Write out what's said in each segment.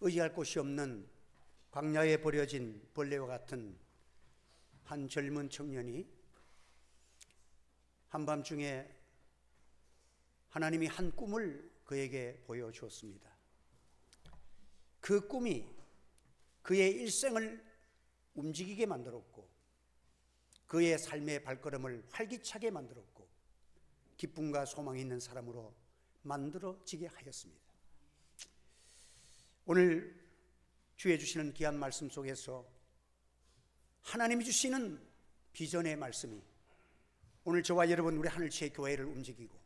의지할 곳이 없는 광야에 버려진 벌레와 같은 한 젊은 청년이 한밤중에 하나님이 한 꿈을 그에게 보여주었습니다. 그 꿈이 그의 일생을 움직이게 만들었고 그의 삶의 발걸음을 활기차게 만들었고 기쁨과 소망이 있는 사람으로 만들어지게 하였습니다. 오늘 주의 주시는 귀한 말씀 속에서 하나님이 주시는 비전의 말씀이 오늘 저와 여러분 우리 하늘지의 교회를 움직이고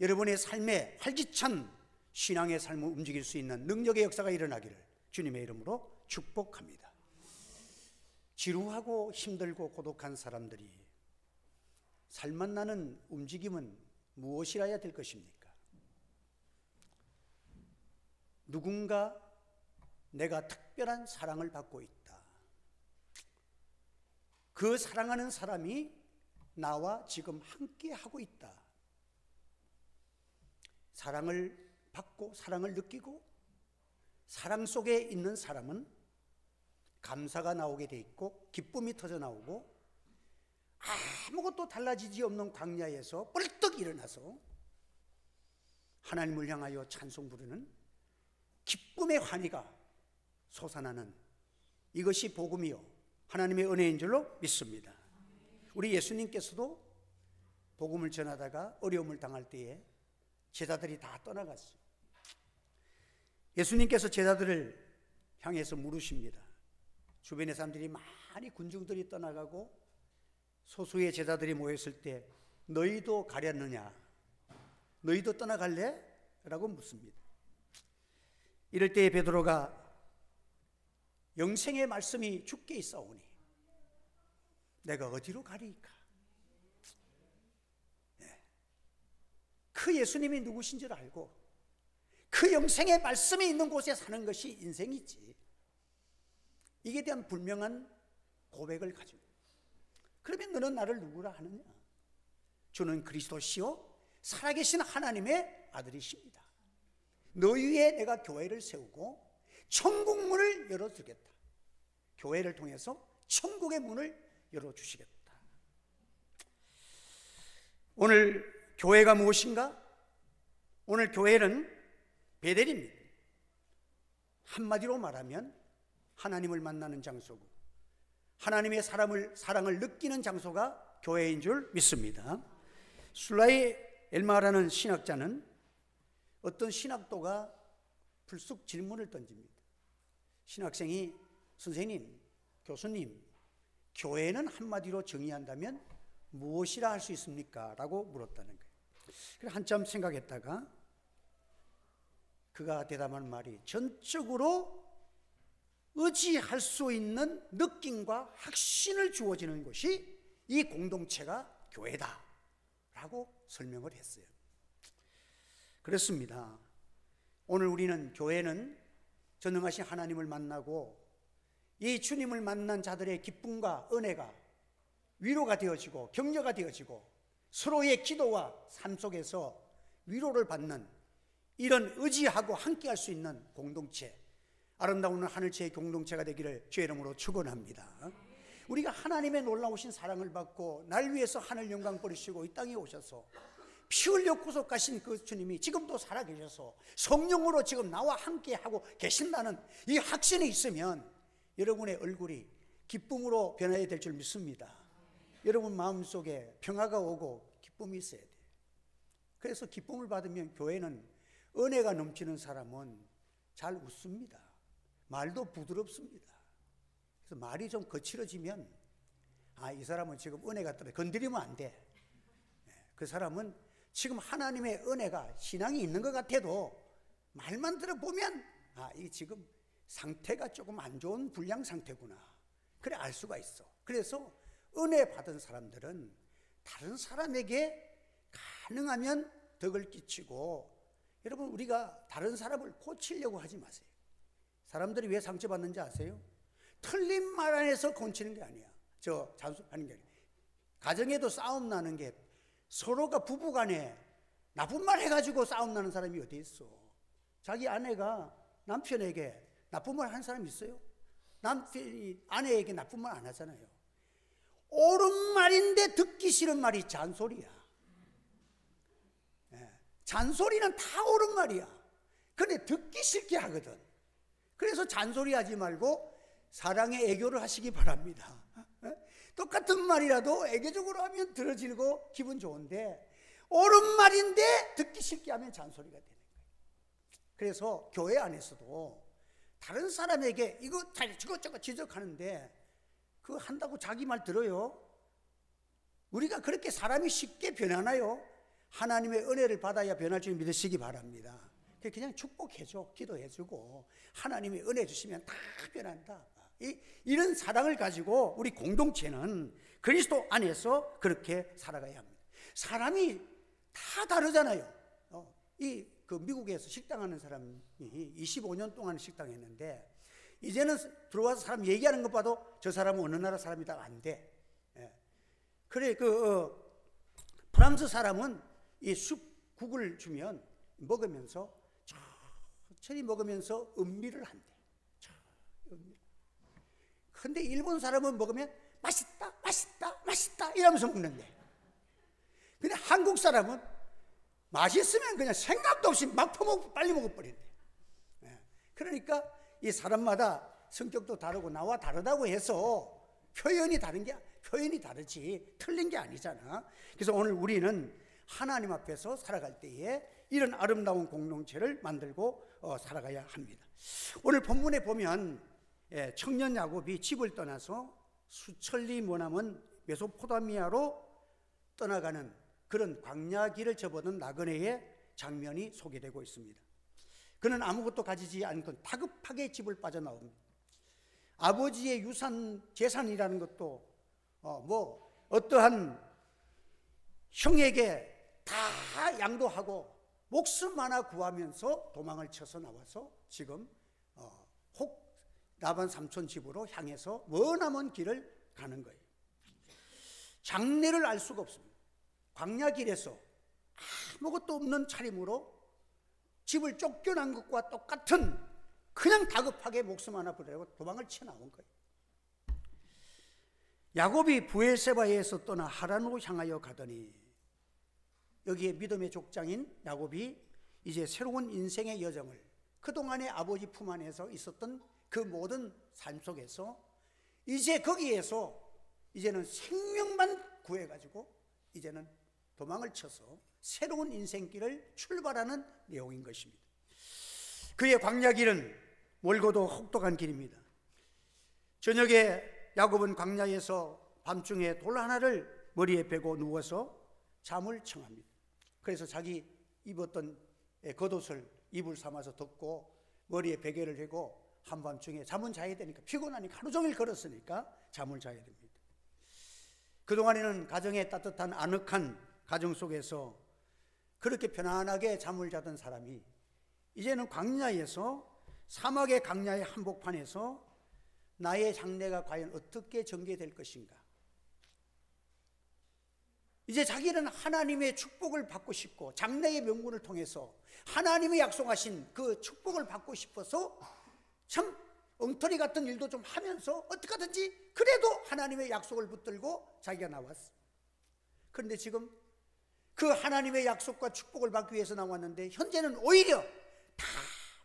여러분의 삶에 활기찬 신앙의 삶을 움직일 수 있는 능력의 역사가 일어나기를 주님의 이름으로 축복합니다. 지루하고 힘들고 고독한 사람들이 살맛 나는 움직임은 무엇이라야 될 것입니까? 누군가 내가 특별한 사랑을 받고 있다. 그 사랑하는 사람이 나와 지금 함께 하고 있다. 사랑을 받고 사랑을 느끼고 사랑 속에 있는 사람은 감사가 나오게 돼 있고 기쁨이 터져 나오고 아무것도 달라지지 없는 광야에서 뻘떡 일어나서 하나님을 향하여 찬송 부르는 기쁨의 환희가 솟아나는 이것이 복음이요 하나님의 은혜인 줄로 믿습니다. 우리 예수님께서도 복음을 전하다가 어려움을 당할 때에 제자들이 다 떠나갔어요. 예수님께서 제자들을 향해서 물으십니다. 주변의 사람들이 많이 군중들이 떠나가고 소수의 제자들이 모였을 때 너희도 가렸느냐? 너희도 떠나갈래? 라고 묻습니다. 이럴 때에 베드로가 영생의 말씀이 주께 있사오니 내가 어디로 가리이까? 그 예수님이 누구신 줄 알고 그 영생의 말씀이 있는 곳에 사는 것이 인생이지. 이게 대한 분명한 고백을 가지고 그러면 너는 나를 누구라 하느냐? 주는 그리스도시요 살아계신 하나님의 아들이십니다. 너희 위에 내가 교회를 세우고 천국문을 열어주겠다. 교회를 통해서 천국의 문을 열어주시겠다. 오늘 교회가 무엇인가? 오늘 교회는 베델입니다. 한마디로 말하면 하나님을 만나는 장소고 하나님의 사랑을 느끼는 장소가 교회인 줄 믿습니다. 술라이 엘마라는 신학자는 어떤 신학도가 불쑥 질문을 던집니다. 신학생이 선생님, 교수님, 교회는 한마디로 정의한다면 무엇이라 할 수 있습니까? 라고 물었다는 거예요. 그래서 한참 생각했다가 그가 대답한 말이 전적으로 의지할 수 있는 느낌과 확신을 주어지는 것이 이 공동체가 교회다 라고 설명을 했어요. 그렇습니다. 오늘 우리는 교회는 전능하신 하나님을 만나고 이 주님을 만난 자들의 기쁨과 은혜가 위로가 되어지고 격려가 되어지고 서로의 기도와 삶 속에서 위로를 받는 이런 의지하고 함께할 수 있는 공동체, 아름다운 하늘지의 공동체가 되기를 주의 이름으로 축원합니다. 우리가 하나님의 놀라우신 사랑을 받고 날 위해서 하늘 영광 버리시고 이 땅에 오셔서 피 흘려 구속하신 그 주님이 지금도 살아계셔서 성령으로 지금 나와 함께하고 계신다는 이 확신이 있으면 여러분의 얼굴이 기쁨으로 변해야 될 줄 믿습니다. 여러분 마음속에 평화가 오고 기쁨이 있어야 돼요. 그래서 기쁨을 받으면 교회는 은혜가 넘치는 사람은 잘 웃습니다. 말도 부드럽습니다. 그래서 말이 좀 거칠어지면 이 사람은 지금 은혜가 떨어져 건드리면 안 돼. 그 사람은 지금 하나님의 은혜가 신앙이 있는 것 같아도 말만 들어보면 이게 지금 상태가 조금 안 좋은 불량 상태구나. 그래 알 수가 있어. 그래서 은혜 받은 사람들은 다른 사람에게 가능하면 덕을 끼치고, 여러분 우리가 다른 사람을 고치려고 하지 마세요. 사람들이 왜 상처받는지 아세요? 틀린 말 안에서 고치는 게 아니야. 자수하는 게 아니야. 가정에도 싸움 나는 게 서로가 부부간에 나쁜 말 해가지고 싸움 나는 사람이 어디 있어. 자기 아내가 남편에게 나쁜 말 한 사람 있어요? 남편이 아내에게 나쁜 말 안 하잖아요. 옳은 말인데 듣기 싫은 말이 잔소리야. 잔소리는 다 옳은 말이야. 근데 듣기 싫게 하거든. 그래서 잔소리 하지 말고 사랑의 애교를 하시기 바랍니다. 똑같은 말이라도 애교적으로 하면 들어지고 기분 좋은데, 옳은 말인데 듣기 싫게 하면 잔소리가 되는 거예요. 그래서 교회 안에서도 다른 사람에게 이거 저거 지적하는데 그거 한다고 자기 말 들어요? 우리가 그렇게 사람이 쉽게 변하나요? 하나님의 은혜를 받아야 변할 줄 믿으시기 바랍니다. 그냥 축복해줘, 기도해주고 하나님의 은혜 주시면 다 변한다. 이런 사랑을 가지고 우리 공동체는 그리스도 안에서 그렇게 살아가야 합니다. 사람이 다 다르잖아요. 그 미국에서 식당하는 사람이 25년 동안 식당했는데, 이제는 들어와서 사람 얘기하는 것 봐도 저 사람은 어느 나라 사람이다 안 돼. 그래, 프랑스 사람은 이 국을 주면 먹으면서 천천히 먹으면서 음미를 한대. 근데 일본 사람은 먹으면 맛있다, 맛있다, 맛있다 이러면서 먹는데, 근데 한국 사람은 맛있으면 그냥 생각도 없이 막 퍼먹고 빨리 먹어버린대. 그러니까 이 사람마다 성격도 다르고 나와 다르다고 해서 표현이 다르지 틀린 게 아니잖아. 그래서 오늘 우리는 하나님 앞에서 살아갈 때에 이런 아름다운 공동체를 만들고 살아가야 합니다. 오늘 본문에 보면 청년 야곱이 집을 떠나서 수천리 머나먼 메소포타미아로 떠나가는 그런 광야길을 접어든 나그네의 장면이 소개되고 있습니다. 그는 아무것도 가지지 않고 다급하게 집을 빠져나옵니다. 아버지의 유산, 재산이라는 것도 어떠한 형에게 다 양도하고 목숨 하나 구하면서 도망을 쳐서 나와서 지금 라반 삼촌 집으로 향해서 머나먼 길을 가는 거예요. 장래를 알 수가 없습니다. 광야길에서 아무것도 없는 차림으로 집을 쫓겨난 것과 똑같은, 그냥 다급하게 목숨 하나 부려고 도망을 쳐 나온 거예요. 야곱이 브엘세바에서 떠나 하란으로 향하여 가더니, 여기에 믿음의 족장인 야곱이 이제 새로운 인생의 여정을, 그동안의 아버지 품 안에서 있었던 그 모든 삶 속에서 이제 거기에서 이제는 생명만 구해가지고 이제는 도망을 쳐서 새로운 인생길을 출발하는 내용인 것입니다. 그의 광야길은 멀고도 혹독한 길입니다. 저녁에 야곱은 광야에서 밤중에 돌 하나를 머리에 베고 누워서 잠을 청합니다. 그래서 자기 입었던 겉옷을 이불 삼아서 덮고 머리에 베개를 대고 한밤중에 잠은 자야 되니까, 피곤하니까 하루 종일 걸었으니까 잠을 자야 됩니다. 그동안에는 가정의 따뜻한 아늑한 가정 속에서 그렇게 편안하게 잠을 자던 사람이 이제는 광야에서, 사막의 광야의 한복판에서 나의 장래가 과연 어떻게 전개될 것인가. 이제 자기는 하나님의 축복을 받고 싶고, 장래의 명분을 통해서 하나님이 약속하신 그 축복을 받고 싶어서 참 엉터리 같은 일도 좀 하면서 어떻게 하든지 그래도 하나님의 약속을 붙들고 자기가 나왔어. 그런데 지금 그 하나님의 약속과 축복을 받기 위해서 나왔는데, 현재는 오히려 다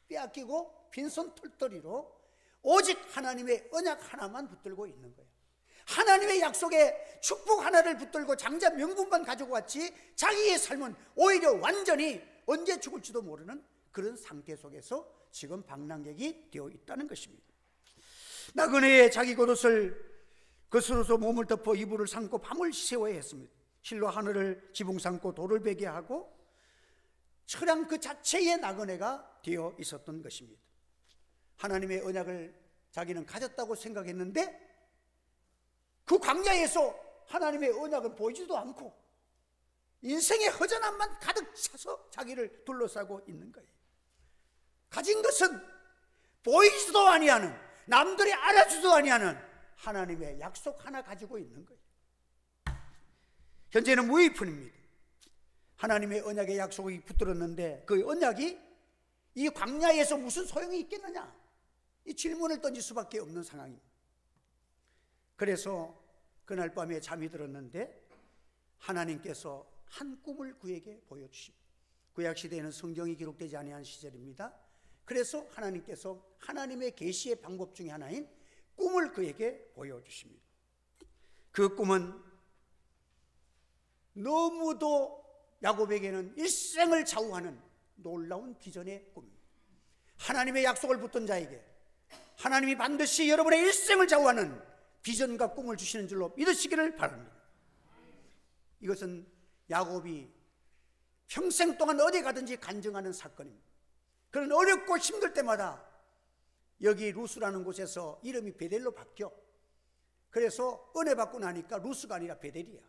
빼앗기고 빈손 털터리로 오직 하나님의 언약 하나만 붙들고 있는 거예요. 하나님의 약속에 축복 하나를 붙들고 장자 명분만 가지고 왔지, 자기의 삶은 오히려 완전히 언제 죽을지도 모르는 그런 상태 속에서 지금 방랑객이 되어 있다는 것입니다. 나그네의 자기 겉옷을 그스로서 몸을 덮어 이불을 삼고 밤을 새워야 했습니다. 실로 하늘을 지붕 삼고 돌을 베게 하고 처량 그 자체의 나그네가 되어 있었던 것입니다. 하나님의 언약을 자기는 가졌다고 생각했는데 그 광야에서 하나님의 언약은 보이지도 않고 인생의 허전함만 가득 차서 자기를 둘러싸고 있는 거예요. 가진 것은 보이지도 아니하는, 남들이 알아주지도 아니하는 하나님의 약속 하나 가지고 있는 거예요. 현재는 무위푼입니다. 하나님의 언약의 약속이 붙들었는데 그 언약이 이 광야에서 무슨 소용이 있겠느냐? 이 질문을 던질 수밖에 없는 상황입니다. 그래서 그날 밤에 잠이 들었는데 하나님께서 한 꿈을 그에게 보여주십니다. 구약시대에는 성경이 기록되지 아니한 시절입니다. 그래서 하나님께서 하나님의 계시의 방법 중에 하나인 꿈을 그에게 보여주십니다. 그 꿈은 너무도 야곱에게는 일생을 좌우하는 놀라운 비전의 꿈입니다. 하나님의 약속을 붙든 자에게 하나님이 반드시 여러분의 일생을 좌우하는 비전과 꿈을 주시는 줄로 믿으시기를 바랍니다. 이것은 야곱이 평생 동안 어디 가든지 간증하는 사건입니다. 그런 어렵고 힘들 때마다 여기 루스라는 곳에서 이름이 베델로 바뀌어. 그래서 은혜 받고 나니까 루스가 아니라 베델이야.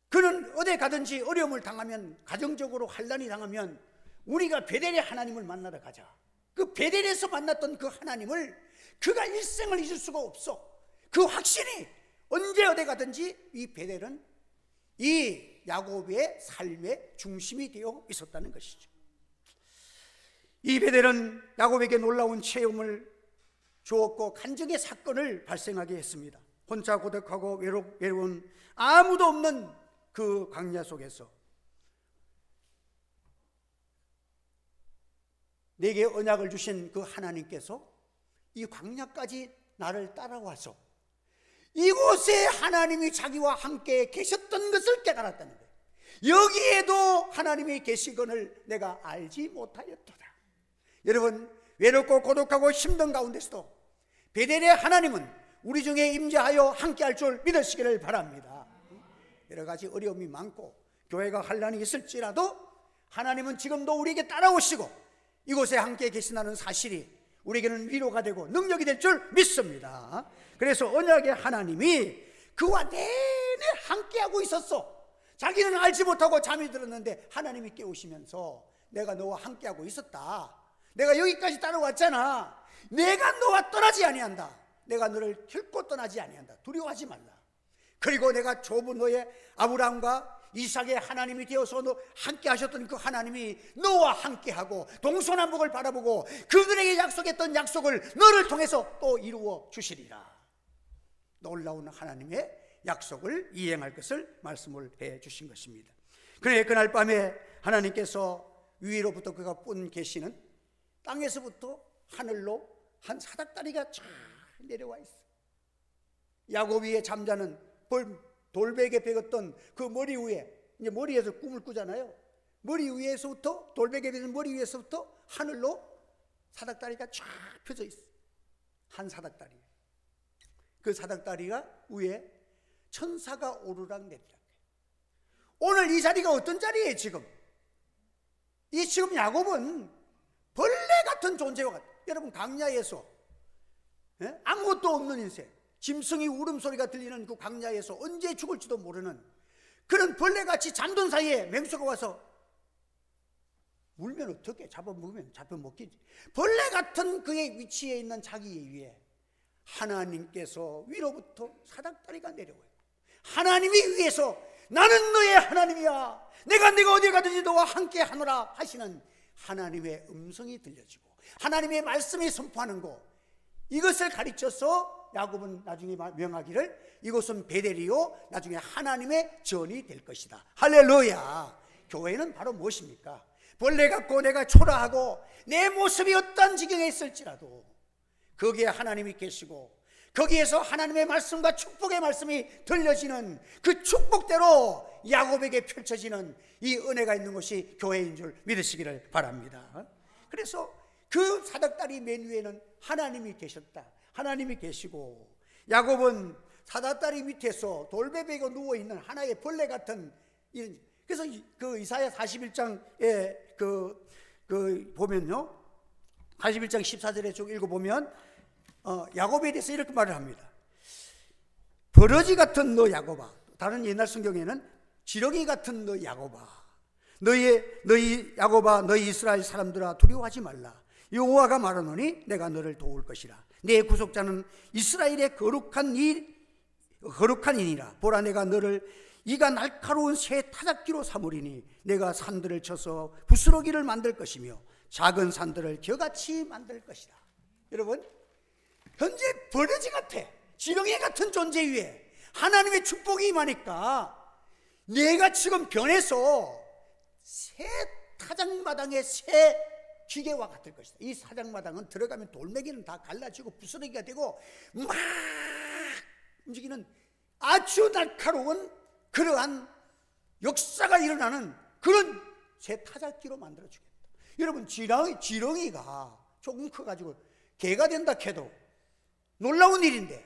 그는 어디 가든지 어려움을 당하면, 가정적으로 환난이 당하면 우리가 베델의 하나님을 만나러 가자. 그 베델에서 만났던 그 하나님을 그가 일생을 잊을 수가 없어. 그 확신이 언제 어디 가든지 이 베델은 이 야곱의 삶의 중심이 되어 있었다는 것이죠. 이 베델은 야곱에게 놀라운 체험을 주었고 간증의 사건을 발생하게 했습니다. 혼자 고독하고 외로운 아무도 없는 그 광야 속에서 내게 언약을 주신 그 하나님께서 이 광야까지 나를 따라와서 이곳에 하나님이 자기와 함께 계셨던 것을 깨달았다는 거예요. 여기에도 하나님이 계시건을 내가 알지 못하였도다. 여러분, 외롭고 고독하고 힘든 가운데서도 베델의 하나님은 우리 중에 임재하여 함께할 줄 믿으시기를 바랍니다. 여러 가지 어려움이 많고 교회가 환난이 있을지라도 하나님은 지금도 우리에게 따라오시고 이곳에 함께 계신다는 사실이 우리에게는 위로가 되고 능력이 될 줄 믿습니다. 그래서 언약의 하나님이 그와 내내 함께하고 있었어. 자기는 알지 못하고 잠이 들었는데 하나님이 깨우시면서 내가 너와 함께하고 있었다. 내가 여기까지 따라왔잖아. 내가 너와 떠나지 아니한다. 내가 너를 결코 떠나지 아니한다. 두려워하지 말라. 그리고 내가 좁은 너의 아브라함과 이삭의 하나님이 되어서 너 함께 하셨던 그 하나님이 너와 함께하고 동서남북을 바라보고 그들에게 약속했던 약속을 너를 통해서 또 이루어 주시리라. 놀라운 하나님의 약속을 이행할 것을 말씀을 해 주신 것입니다. 그래 그날 밤에 하나님께서 위로부터 그가 꾼 계시는 땅에서부터 하늘로 한 사닥다리가 쫙 내려와 있어. 야곱 위에 잠자는 돌베개 베었던 그 머리 위에, 이제 머리에서 꿈을 꾸잖아요. 머리 위에서부터, 돌베개 베는 머리 위에서부터 하늘로 사닥다리가 쫙 펴져 있어. 한 사닥다리. 그 사닥다리가 위에 천사가 오르락 내리락. 오늘 이 자리가 어떤 자리예요? 지금 야곱은 벌레 같은 존재와 같아요. 여러분, 광야에서 아무것도 없는 인생, 짐승이 울음소리가 들리는 그 광야에서 언제 죽을지도 모르는 그런 벌레같이 잠든 사이에 맹수가 와서 물면 어떻게 잡아먹으면 잡혀먹겠지. 벌레 같은 그의 위치에 있는 자기 위에 하나님께서 위로부터 사닥다리가 내려와요. 하나님이 위에서 나는 너의 하나님이야, 내가 어디 가든지 너와 함께 하노라 하시는 하나님의 음성이 들려지고 하나님의 말씀이 선포하는 것, 이것을 가르쳐서 야곱은 나중에 명하기를 이곳은 베델이요 나중에 하나님의 전이 될 것이다. 할렐루야. 교회는 바로 무엇입니까? 벌레 같고 내가 초라하고 내 모습이 어떤 지경에 있을지라도 거기에 하나님이 계시고 거기에서 하나님의 말씀과 축복의 말씀이 들려지는 그 축복대로 야곱에게 펼쳐지는 이 은혜가 있는 것이 교회인 줄 믿으시기를 바랍니다. 그래서 그 사닥다리 맨 위에는 하나님이 계셨다. 하나님이 계시고 야곱은 사닥다리 밑에서 돌베개가 누워있는 하나의 벌레 같은, 그래서 그 이사야 41장에 보면요, 41장 14절에 쭉 읽어보면 야곱에 대해서 이렇게 말을 합니다. 버러지 같은 너 야곱아, 다른 옛날 성경에는 지렁이 같은 너 야곱아, 너희 야곱아, 너희 이스라엘 사람들아 두려워하지 말라. 여호와가 말하노니 내가 너를 도울 것이라. 내 구속자는 이스라엘의 거룩한 이니라. 보라, 내가 너를 이가 날카로운 새 타작기로 삼으리니 내가 산들을 쳐서 부스러기를 만들 것이며 작은 산들을 겨같이 만들 것이다. 여러분, 현재 버러지 같아, 지렁이 같은 존재 위에 하나님의 축복이 임하니까 내가 지금 변해서 새 타작마당의 새 기계와 같을 것이다. 이 타작마당은 들어가면 돌멩이는 다 갈라지고 부스러기가 되고 막 움직이는 아주 날카로운 그러한 역사가 일어나는 그런 새 타작기로 만들어주겠다. 여러분, 지렁이가 조금 커가지고 개가 된다 해도 놀라운 일인데,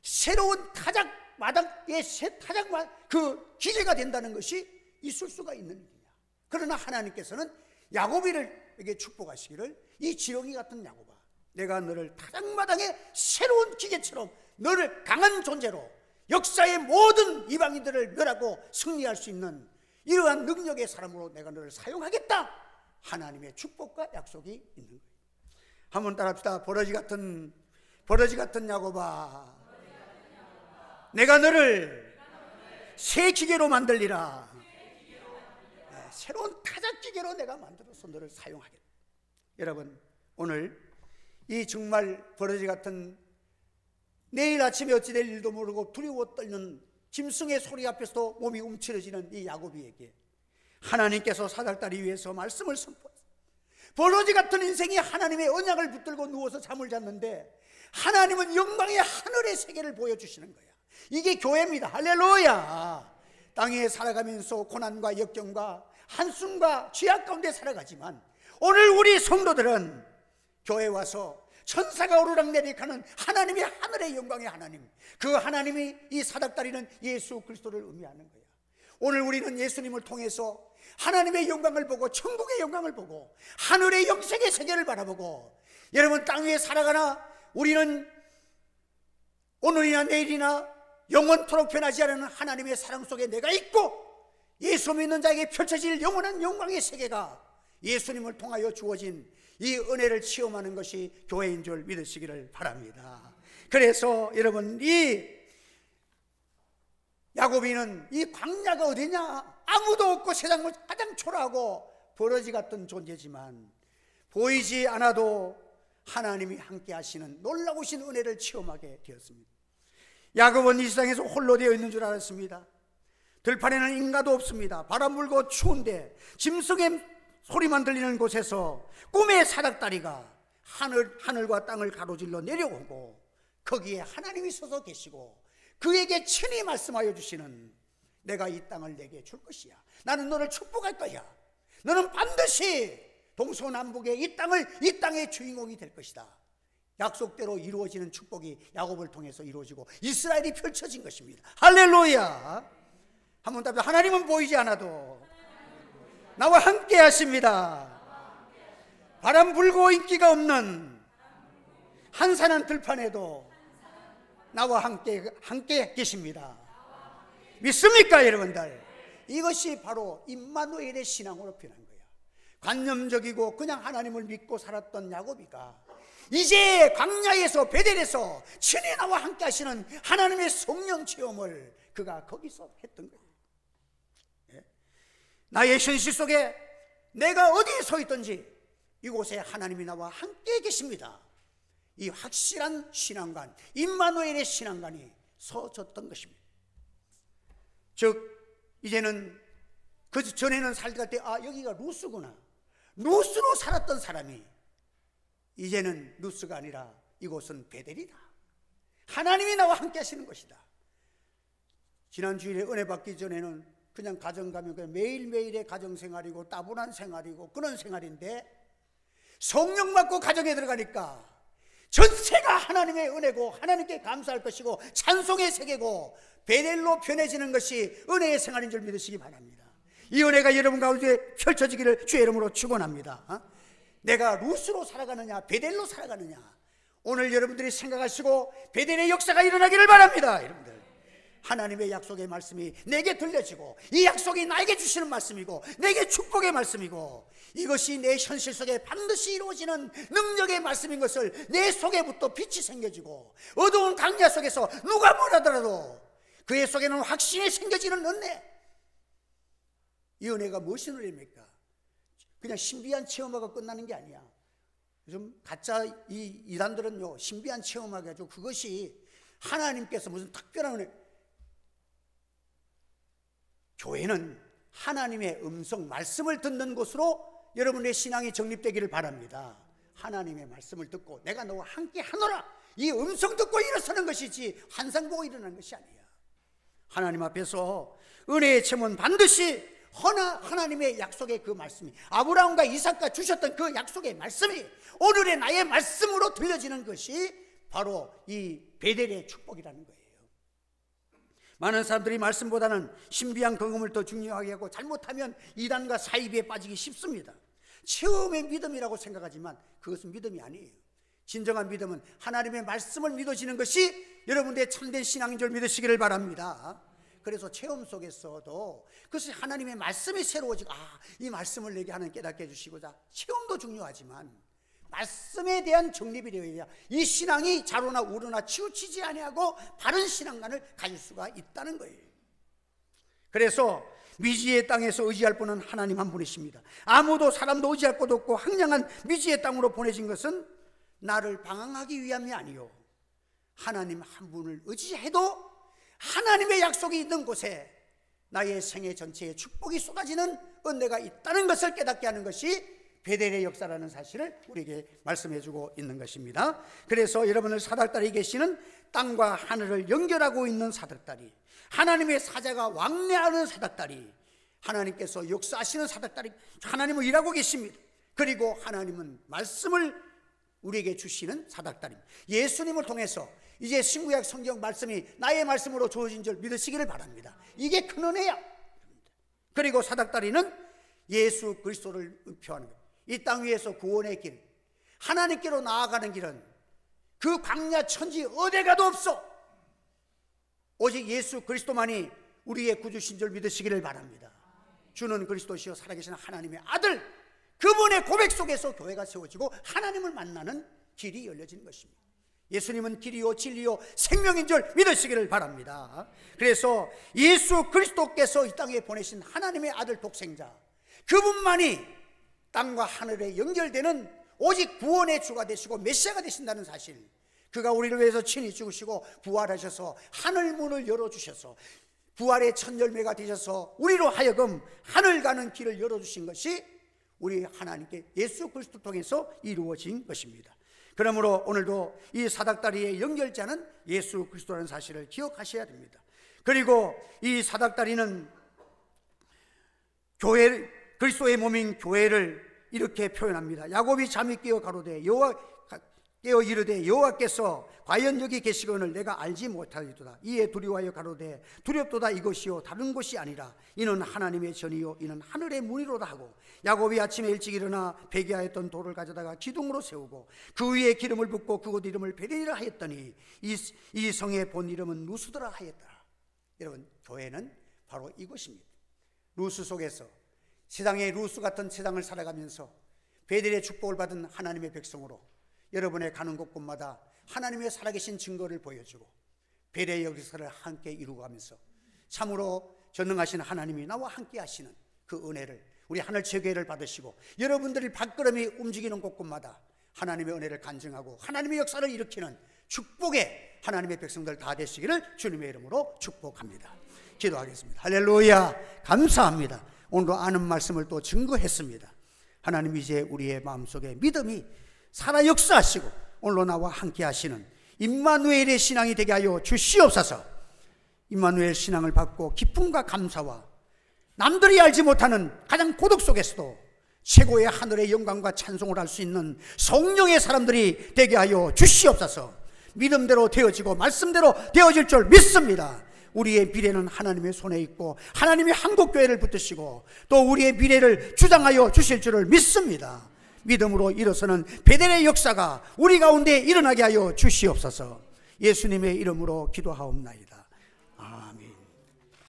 새로운 타작마당의 새 타작마당 그 기계가 된다는 것이 있을 수가 있는 일이냐. 그러나 하나님께서는 야곱에게 축복하시기를, 이 지렁이 같은 야곱아, 내가 너를 타작마당의 새로운 기계처럼 너를 강한 존재로 역사의 모든 이방인들을 멸하고 승리할 수 있는 이러한 능력의 사람으로 내가 너를 사용하겠다. 하나님의 축복과 약속이 있는 거예요. 한번 따라합시다. 버러지 같은 야곱아, 내가 너를 새 기계로 만들리라. 새로운 타작 기계로 내가 만들어서 너를 사용하겠다. 여러분, 오늘 이 정말 버러지 같은, 내일 아침에 어찌 될 일도 모르고 두려워 떨는 짐승의 소리 앞에서도 몸이 움츠러지는 이 야곱이에게 하나님께서 사닥다리 위에서 말씀을 선포했어요. 버러지 같은 인생이 하나님의 언약을 붙들고 누워서 잠을 잤는데 하나님은 영광의 하늘의 세계를 보여주시는 거야. 이게 교회입니다. 할렐루야. 땅에 살아가면서 고난과 역경과 한숨과 죄악 가운데 살아가지만 오늘 우리 성도들은 교회에 와서 천사가 오르락내리락하는 하나님의 하늘의 영광의 하나님, 그 하나님이 이 사닥다리는 예수 그리스도를 의미하는 거야. 오늘 우리는 예수님을 통해서 하나님의 영광을 보고 천국의 영광을 보고 하늘의 영생의 세계를 바라보고, 여러분, 땅 위에 살아가나 우리는 오늘이나 내일이나 영원토록 변하지 않는 하나님의 사랑 속에 내가 있고, 예수 믿는 자에게 펼쳐질 영원한 영광의 세계가 예수님을 통하여 주어진 이 은혜를 체험하는 것이 교회인 줄 믿으시기를 바랍니다. 그래서 여러분, 이 야곱이는 이 광야가 어디냐, 아무도 없고 세상을 가장 초라하고 버러지 같은 존재지만 보이지 않아도 하나님이 함께 하시는 놀라우신 은혜를 체험하게 되었습니다. 야곱은 이 세상에서 홀로 되어 있는 줄 알았습니다. 들판에는 인가도 없습니다. 바람 불고 추운데 짐승의 소리만 들리는 곳에서 꿈의 사닥다리가 하늘과 땅을 가로질러 내려오고 거기에 하나님이 서서 계시고 그에게 친히 말씀하여 주시는, 내가 이 땅을 내게 줄 것이야. 나는 너를 축복할 거야. 너는 반드시 동서남북의 이 땅의 주인공이 될 것이다. 약속대로 이루어지는 축복이 야곱을 통해서 이루어지고 이스라엘이 펼쳐진 것입니다. 할렐루야. 한번 답해. 하나님은 보이지 않아도 나와 함께 하십니다. 바람 불고 인기가 없는 한산한 들판에도 나와 함께 계십니다. 믿습니까, 여러분들? 이것이 바로 임마누엘의 신앙으로 변한 거야. 관념적이고 그냥 하나님을 믿고 살았던 야곱이가 이제 광야에서 베델에서 친히 나와 함께 하시는 하나님의 성령 체험을 그가 거기서 했던 거예요. 나의 현실 속에 내가 어디에 서 있든지 이곳에 하나님이 나와 함께 계십니다. 이 확실한 신앙관, 임마누엘의 신앙관이 서졌던 것입니다. 즉 이제는 그 전에는 살다 때 여기가 루스구나, 루스로 살았던 사람이 이제는 루스가 아니라 이곳은 베델이다. 하나님이 나와 함께 하시는 것이다. 지난 주일에 은혜 받기 전에는 그냥 가정 가면 그냥 매일매일의 가정생활이고 따분한 생활이고 그런 생활인데, 성령 받고 가정에 들어가니까 전체가 하나님의 은혜고 하나님께 감사할 것이고 찬송의 세계고 베델로 변해지는 것이 은혜의 생활인 줄 믿으시기 바랍니다. 이 은혜가 여러분 가운데 펼쳐지기를 주의 이름으로 축원합니다. 내가 루스로 살아가느냐 베델로 살아가느냐, 오늘 여러분들이 생각하시고 베델의 역사가 일어나기를 바랍니다. 여러분들, 하나님의 약속의 말씀이 내게 들려지고 이 약속이 나에게 주시는 말씀이고 내게 축복의 말씀이고 이것이 내 현실 속에 반드시 이루어지는 능력의 말씀인 것을 내 속에부터 빛이 생겨지고 어두운 강야 속에서 누가 뭐라더라도 그의 속에는 확신이 생겨지는 은혜. 이 은혜가 무엇인 은혜입니까? 그냥 신비한 체험하고 끝나는 게 아니야. 요즘 가짜 이 이단들은요, 신비한 체험하게 가지고 그것이 하나님께서 무슨 특별한 은혜. 교회는 하나님의 음성, 말씀을 듣는 곳으로 여러분의 신앙이 정립되기를 바랍니다. 하나님의 말씀을 듣고 내가 너와 함께 하노라, 이 음성 듣고 일어서는 것이지 환상 보고 일어나는 것이 아니야. 하나님 앞에서 은혜의 체험은 반드시 하나님의 약속의 그 말씀이, 아브라함과 이삭과 주셨던 그 약속의 말씀이 오늘의 나의 말씀으로 들려지는 것이 바로 이 베델의 축복이라는 거예요. 많은 사람들이 말씀보다는 신비한 경험을 더 중요하게 하고 잘못하면 이단과 사이비에 빠지기 쉽습니다. 체험의 믿음이라고 생각하지만 그것은 믿음이 아니에요. 진정한 믿음은 하나님의 말씀을 믿어지는 것이 여러분들의 참된 신앙인 줄 믿으시기를 바랍니다. 그래서 체험 속에서도 그것이 하나님의 말씀이 새로워지고, 이 말씀을 내게 하나님 깨닫게 해주시고자, 체험도 중요하지만 말씀에 대한 정립이 되어야 이 신앙이 좌로나 우로나 치우치지 아니하고 바른 신앙관을 가질 수가 있다는 거예요. 그래서 미지의 땅에서 의지할 분은 하나님 한 분이십니다. 아무도 사람도 의지할 곳 없고 황량한 미지의 땅으로 보내진 것은 나를 방황하기 위함이 아니요, 하나님 한 분을 의지해도 하나님의 약속이 있는 곳에 나의 생애 전체에 축복이 쏟아지는 은혜가 있다는 것을 깨닫게 하는 것이 베델의 역사라는 사실을 우리에게 말씀해주고 있는 것입니다. 그래서 여러분들 사닥다리에 계시는 땅과 하늘을 연결하고 있는 사닥다리, 하나님의 사자가 왕래하는 사닥다리, 하나님께서 역사하시는 사닥다리, 하나님은 일하고 계십니다. 그리고 하나님은 말씀을 우리에게 주시는 사닥다리입니다. 예수님을 통해서 이제 신구약 성경 말씀이 나의 말씀으로 주어진 줄 믿으시기를 바랍니다. 이게 큰 은혜야. 그리고 사닥다리는 예수 그리스도를 표하는 거예요. 이 땅 위에서 구원의 길, 하나님께로 나아가는 길은 그 광야 천지 어디 가도 없어. 오직 예수 그리스도만이 우리의 구주신 줄 믿으시기를 바랍니다. 주는 그리스도시요 살아계신 하나님의 아들, 그분의 고백 속에서 교회가 세워지고 하나님을 만나는 길이 열려지는 것입니다. 예수님은 길이요 진리요 생명인 줄 믿으시기를 바랍니다. 그래서 예수 그리스도께서 이 땅에 보내신 하나님의 아들 독생자, 그분만이 땅과 하늘에 연결되는 오직 구원의 주가 되시고 메시아가 되신다는 사실, 그가 우리를 위해서 친히 죽으시고 부활하셔서 하늘 문을 열어주셔서 부활의 첫 열매가 되셔서 우리로 하여금 하늘 가는 길을 열어주신 것이 우리 하나님께 예수 그리스도 통해서 이루어진 것입니다. 그러므로 오늘도 이 사닥다리의 연결자는 예수 그리스도라는 사실을 기억하셔야 됩니다. 그리고 이 사닥다리는 교회, 그리스도의 몸인 교회를 이렇게 표현합니다. 야곱이 잠이 깨어 가로되 깨어 이르되 여호와께서 과연 여기 계시거늘 내가 알지 못하리도다. 이에 두려워하여 가로되 두렵도다. 이것이요 다른 것이 아니라 이는 하나님의 전이요 이는 하늘의 문이로다 하고, 야곱이 아침에 일찍 일어나 배기하였던 돌을 가져다가 기둥으로 세우고 그 위에 기름을 붓고 그곳 이름을 베델이라 하였더니 이 성의 본 이름은 루스더라 하였더라. 여러분, 교회는 바로 이것입니다. 루스 속에서 세상의 루스 같은 세상을 살아가면서 베델의 축복을 받은 하나님의 백성으로 여러분의 가는 곳곳마다 하나님의 살아계신 증거를 보여주고 베델의 역사를 함께 이루어가면서 참으로 전능하신 하나님이 나와 함께 하시는 그 은혜를 우리 하늘 체계를 받으시고 여러분들이 발걸음이 움직이는 곳곳마다 하나님의 은혜를 간증하고 하나님의 역사를 일으키는 축복의 하나님의 백성들 다 되시기를 주님의 이름으로 축복합니다. 기도하겠습니다. 할렐루야. 감사합니다. 오늘도 아는 말씀을 또 증거했습니다. 하나님, 이제 우리의 마음속에 믿음이 살아 역사하시고 오늘로 나와 함께 하시는 임마누엘의 신앙이 되게 하여 주시옵소서. 임마누엘 신앙을 받고 기쁨과 감사와 남들이 알지 못하는 가장 고독 속에서도 최고의 하늘의 영광과 찬송을 할 수 있는 성령의 사람들이 되게 하여 주시옵소서. 믿음대로 되어지고 말씀대로 되어질 줄 믿습니다. 우리의 미래는 하나님의 손에 있고 하나님이 한국교회를 붙드시고 또 우리의 미래를 주장하여 주실 줄을 믿습니다. 믿음으로 일어서는 베델의 역사가 우리 가운데 일어나게 하여 주시옵소서. 예수님의 이름으로 기도하옵나이다. 아멘.